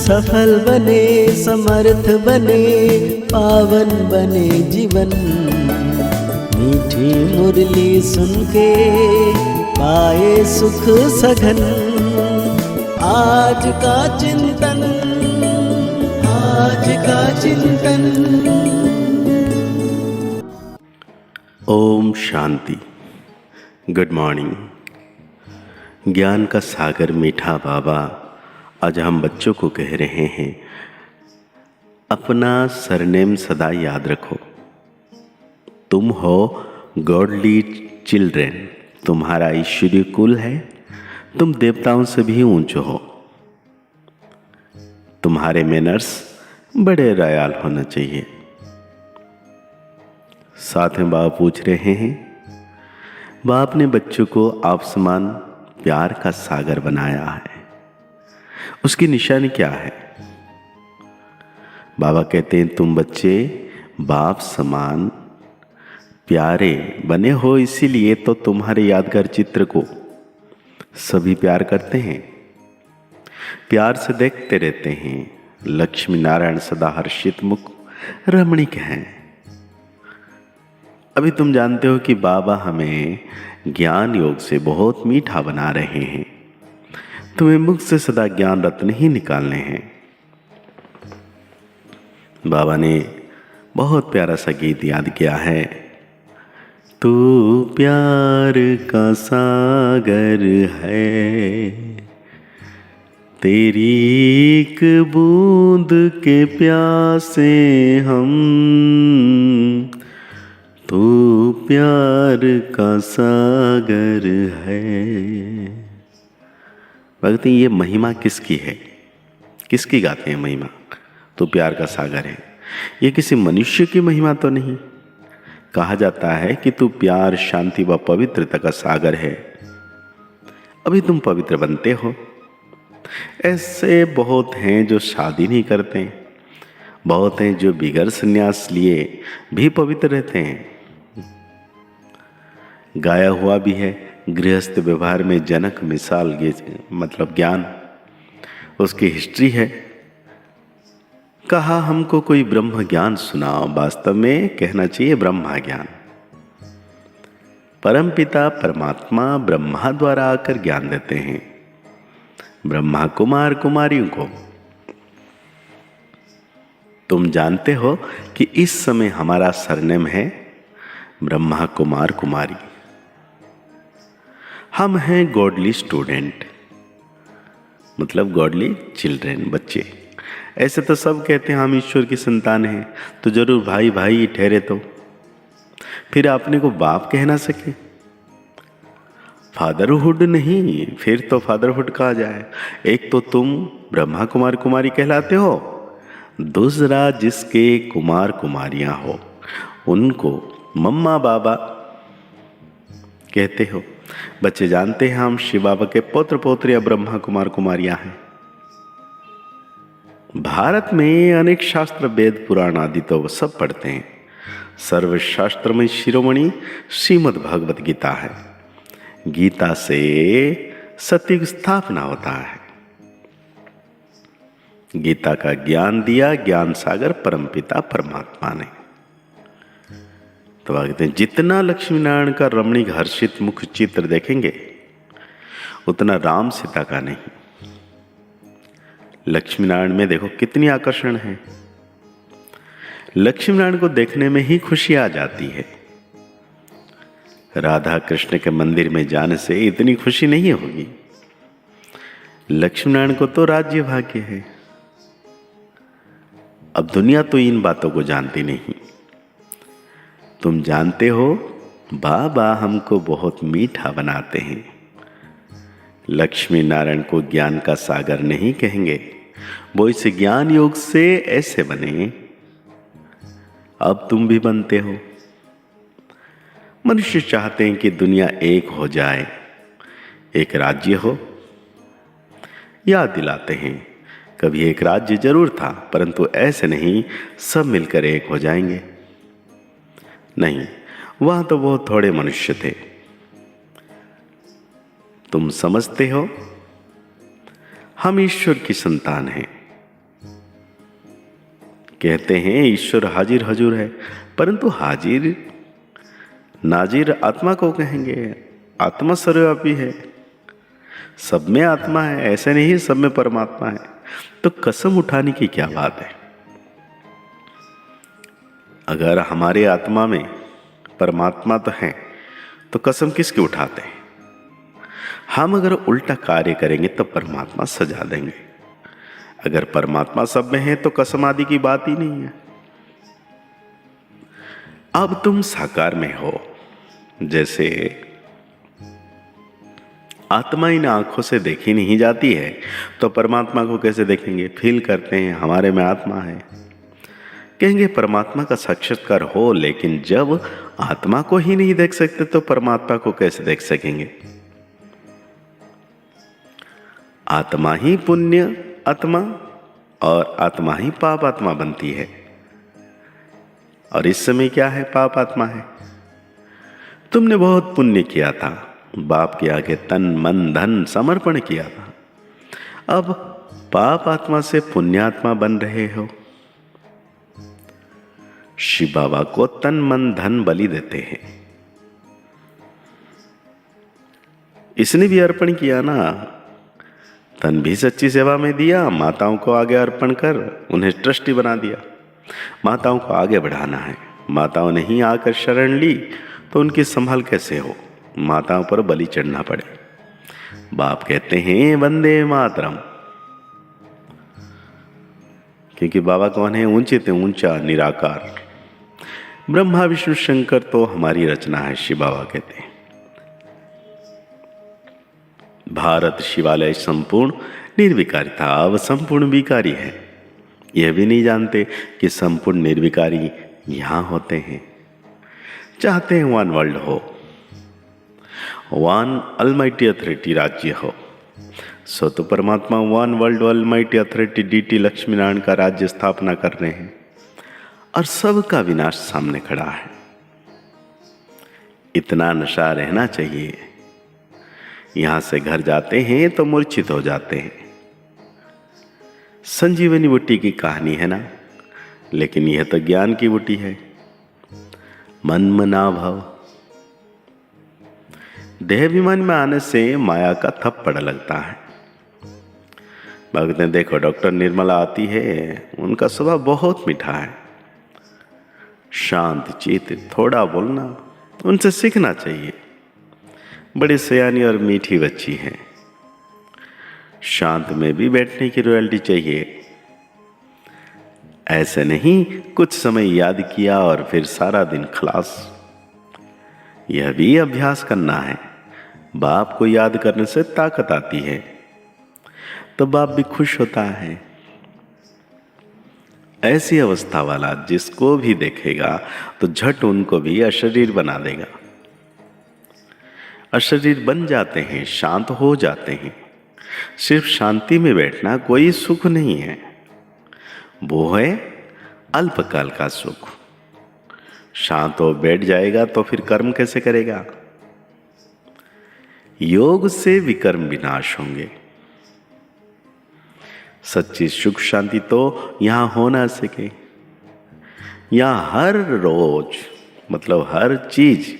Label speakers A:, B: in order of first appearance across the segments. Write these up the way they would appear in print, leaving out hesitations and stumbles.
A: सफल बने, समर्थ बने, पावन बने जीवन। मीठी मुरली सुन के पाए सुख सघन। आज का चिंतन, आज का चिंतन।
B: ओम शांति। Good morning. ज्ञान का सागर मीठा बाबा आज हम बच्चों को कह रहे हैं, अपना सरनेम सदा याद रखो। तुम हो गॉडली चिल्ड्रेन, तुम्हारा ईश्वरीय कुल है, तुम देवताओं से भी ऊंचे हो। तुम्हारे मैनर्स बड़े रॉयल होना चाहिए। साथ में बाबा पूछ रहे हैं, बाप ने बच्चों को आप समान प्यार का सागर बनाया है, उसकी निशानी क्या है? बाबा कहते हैं, तुम बच्चे बाप समान प्यारे बने हो, इसीलिए तो तुम्हारे यादगार चित्र को सभी प्यार करते हैं, प्यार से देखते रहते हैं। लक्ष्मी नारायण सदा हर्षित मुख रमणीक हैं। अभी तुम जानते हो कि बाबा हमें ज्ञान योग से बहुत मीठा बना रहे हैं। तुम्हें मुख से सदा ज्ञान रत्न ही निकालने हैं। बाबा ने बहुत प्यारा सा गीत याद किया है, तू प्यार का सागर है, तेरी एक बूंद के प्यासे हम, तू प्यार का सागर है। भक्ति, ये महिमा किसकी है? किसकी गाते हैं महिमा? तो प्यार का सागर है। ये किसी मनुष्य की महिमा तो नहीं। कहा जाता है कि तू प्यार, शांति व पवित्रता का सागर है। अभी तुम पवित्र बनते हो। ऐसे बहुत हैं जो शादी नहीं करते, बहुत हैं जो बिगैर संन्यास लिए भी पवित्र रहते हैं। गाया हुआ भी है, गृहस्थ व्यवहार में जनक मिसाल, मतलब ज्ञान, उसकी हिस्ट्री है। कहा हमको कोई ब्रह्म ज्ञान सुनाओ, वास्तव में कहना चाहिए ब्रह्मा ज्ञान। परमपिता परमात्मा ब्रह्मा द्वारा आकर ज्ञान देते हैं ब्रह्मा कुमार कुमारियों को। तुम जानते हो कि इस समय हमारा सरनेम है ब्रह्मा कुमार कुमारी। हम हैं गॉडली स्टूडेंट, मतलब गॉडली चिल्ड्रेन, बच्चे। ऐसे तो सब कहते हैं हम ईश्वर की संतान हैं, तो जरूर भाई भाई ही ठहरे तो फिर अपने को बाप कह ना सके। फादरहुड नहीं, फिर तो फादरहुड कहा जाए। एक तो तुम ब्रह्मा कुमार कुमारी कहलाते हो, दूसरा जिसके कुमार कुमारियां हो उनको मम्मा बाबा कहते हो। बच्चे जानते हैं हम शिव बाबा के पौत्र पौत्रियां ब्रह्मा कुमार कुमारियां हैं। भारत में अनेक शास्त्र, वेद, पुराण आदि तो सब पढ़ते हैं। सर्वशास्त्र में शिरोमणि श्रीमद् भगवत गीता है। गीता से सत्य की स्थापना होता है। गीता का ज्ञान दिया ज्ञान सागर परमपिता परमात्मा ने। तो कहते हैं, जितना लक्ष्मी नारायण का रमणीक हर्षित मुख चित्र देखेंगे उतना राम सीता का नहीं। लक्ष्मी नारायण में देखो कितनी आकर्षण है। लक्ष्मी नारायण को देखने में ही खुशी आ जाती है। राधा कृष्ण के मंदिर में जाने से इतनी खुशी नहीं होगी। लक्ष्मी नारायण को तो राज्य भाग्य है। अब दुनिया तो इन बातों को जानती नहीं। तुम जानते हो बाबा हमको बहुत मीठा बनाते हैं। लक्ष्मी नारायण को ज्ञान का सागर नहीं कहेंगे, वो इस ज्ञान योग से ऐसे बने। अब तुम भी बनते हो। मनुष्य चाहते हैं कि दुनिया एक हो जाए, एक राज्य हो। याद दिलाते हैं कभी एक राज्य जरूर था, परंतु ऐसे नहीं सब मिलकर एक हो जाएंगे। नहीं, वहां तो बहुत थोड़े मनुष्य थे। तुम समझते हो हम ईश्वर की संतान हैं, कहते हैं ईश्वर हाजिर हजूर है, परंतु हाजिर नाजिर आत्मा को कहेंगे। आत्मा सर्वव्यापी है, सब में आत्मा है, ऐसे नहीं सब में परमात्मा है। तो कसम उठाने की क्या बात है? अगर हमारे आत्मा में परमात्मा तो है तो कसम किसकी उठाते हैं? हम अगर उल्टा कार्य करेंगे तो परमात्मा सजा देंगे। अगर परमात्मा सब में है तो कसम आदि की बात ही नहीं है। अब तुम साकार में हो, जैसे आत्मा इन आंखों से देखी नहीं जाती है तो परमात्मा को कैसे देखेंगे? फील करते हैं हमारे में आत्मा है, कहेंगे परमात्मा का साक्षात्कार हो। लेकिन जब आत्मा को ही नहीं देख सकते तो परमात्मा को कैसे देख सकेंगे? आत्मा ही पुण्य आत्मा और आत्मा ही पाप आत्मा बनती है। और इस समय क्या है? पाप आत्मा है। तुमने बहुत पुण्य किया था, बाप के आगे तन मन धन समर्पण किया था, अब पाप आत्मा से पुण्यात्मा बन रहे हो। शिव बाबा को तन मन धन बलि देते हैं। इसने भी अर्पण किया ना, तन भी सच्ची सेवा में दिया, माताओं को आगे अर्पण कर उन्हें ट्रस्टी बना दिया। माताओं को आगे बढ़ाना है। माताओं ने ही आकर शरण ली तो उनकी संभाल कैसे हो? माताओं पर बलि चढ़ना पड़े। बाप कहते हैं वंदे मातरम, क्योंकि बाबा कौन है? ऊंचे ते ऊंचा निराकार ब्रह्मा विष्णु शंकर तो हमारी रचना है। शिव बाबा कहते हैं भारत शिवालय संपूर्ण निर्विकारिता, अब संपूर्ण विकारी है। यह भी नहीं जानते कि संपूर्ण निर्विकारी यहां होते हैं। चाहते हैं वन वर्ल्ड हो, वन अलमाइटी अथॉरिटी राज्य हो। सो तो परमात्मा one world almighty authority deity Lakshmi Narayan का राज्य स्थापना कर रहे हैं और सबका विनाश सामने खड़ा है। इतना नशा रहना चाहिए। यहां से घर जाते हैं तो मूर्छित हो जाते हैं। संजीवनी बूटी की कहानी है ना, लेकिन यह तो ज्ञान की बूटी है। मन मना भाव, देहाभिमान में आने से माया का थप्पड़ लगता है। भगत ने देखो डॉक्टर निर्मला आती है, उनका स्वभाव बहुत मीठा है, शांत चित, थोड़ा बोलना, उनसे सीखना चाहिए। बड़ी सयानी और मीठी बच्ची है। शांत में भी बैठने की रॉयल्टी चाहिए। ऐसे नहीं कुछ समय याद किया और फिर सारा दिन खलास। यह भी अभ्यास करना है। बाप को याद करने से ताकत आती है, तो बाप भी खुश होता है। ऐसी अवस्था वाला जिसको भी देखेगा तो झट उनको भी अशरीर बना देगा। अशरीर बन जाते हैं, शांत हो जाते हैं। सिर्फ शांति में बैठना कोई सुख नहीं है, वो है अल्पकाल का सुख। शांत हो बैठ जाएगा तो फिर कर्म कैसे करेगा? योग से विकर्म विनाश होंगे। सच्ची सुख शांति तो यहां हो ना सके। यहां हर रोज मतलब हर चीज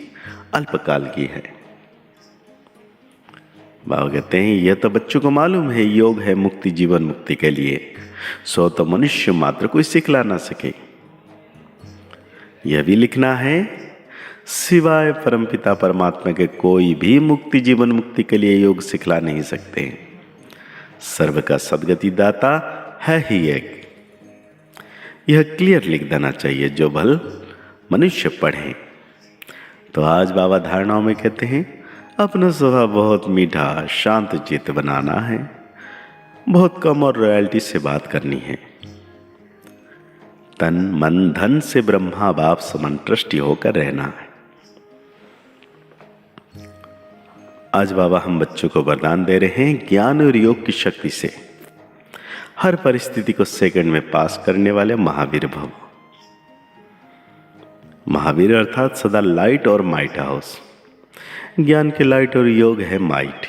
B: अल्पकाल की है। बाबा कहते हैं यह तो बच्चों को मालूम है, योग है मुक्ति, जीवन मुक्ति के लिए। सो तो मनुष्य मात्र कोई सिखला ना सके। यह भी लिखना है, सिवाय परमपिता परमात्मा के कोई भी मुक्ति जीवन मुक्ति के लिए योग सिखला नहीं सकते। सर्व का सदगति दाता है ही एक। यह क्लियर लिख देना चाहिए जो भल मनुष्य पढ़े। तो आज बाबा धारणाओं में कहते हैं अपना स्वभाव बहुत मीठा शांत चित्त बनाना है, बहुत कम और रॉयल्टी से बात करनी है। तन मन धन से ब्रह्मा बाप समन ट्रस्टी होकर रहना है। आज बाबा हम बच्चों को वरदान दे रहे हैं ज्ञान और योग की शक्ति से हर परिस्थिति को सेकंड में पास करने वाले महावीर भव। महावीर अर्थात सदा लाइट और माइट हाउस। ज्ञान के लाइट और योग है माइट।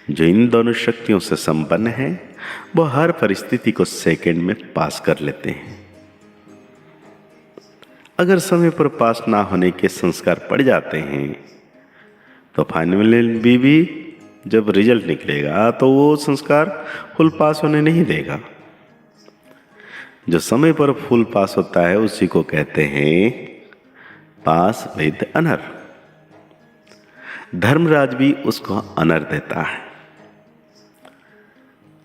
B: जो इन दोनों शक्तियों से संपन्न है वो हर परिस्थिति को सेकंड में पास कर लेते हैं। अगर समय पर पास ना होने के संस्कार पड़ जाते हैं तो फाइनली भी जब रिजल्ट निकलेगा तो वो संस्कार फुल पास होने नहीं देगा। जो समय पर फुल पास होता है उसी को कहते हैं पास विद अनर। धर्मराज भी उसको अनर देता है।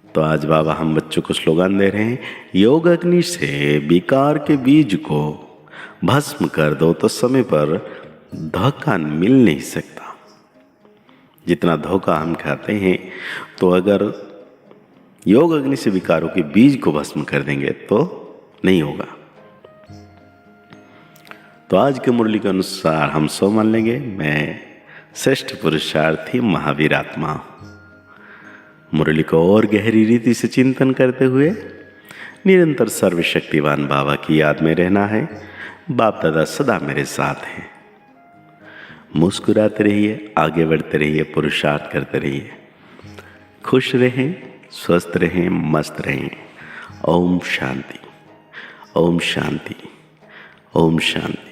B: तो आज बाबा हम बच्चों को स्लोगन दे रहे हैं, योग अग्नि से विकार के बीज को भस्म कर दो तो समय पर धोखा मिल नहीं सकता। जितना धोखा हम खाते हैं, तो अगर योग अग्नि से विकारों के बीज को भस्म कर देंगे तो नहीं होगा। तो आज के मुरली के अनुसार हम सो मान लेंगे, मैं श्रेष्ठ पुरुषार्थी महावीर आत्मा। मुरली को और गहरी रीति से चिंतन करते हुए निरंतर सर्वशक्तिवान बाबा की याद में रहना है। बाप दादा सदा मेरे साथ हैं। मुस्कुराते रहिए, आगे बढ़ते रहिए, पुरुषार्थ करते रहिए। खुश रहें, स्वस्थ रहें, मस्त रहें। ओम शांति, ओम शांति, ओम शांति।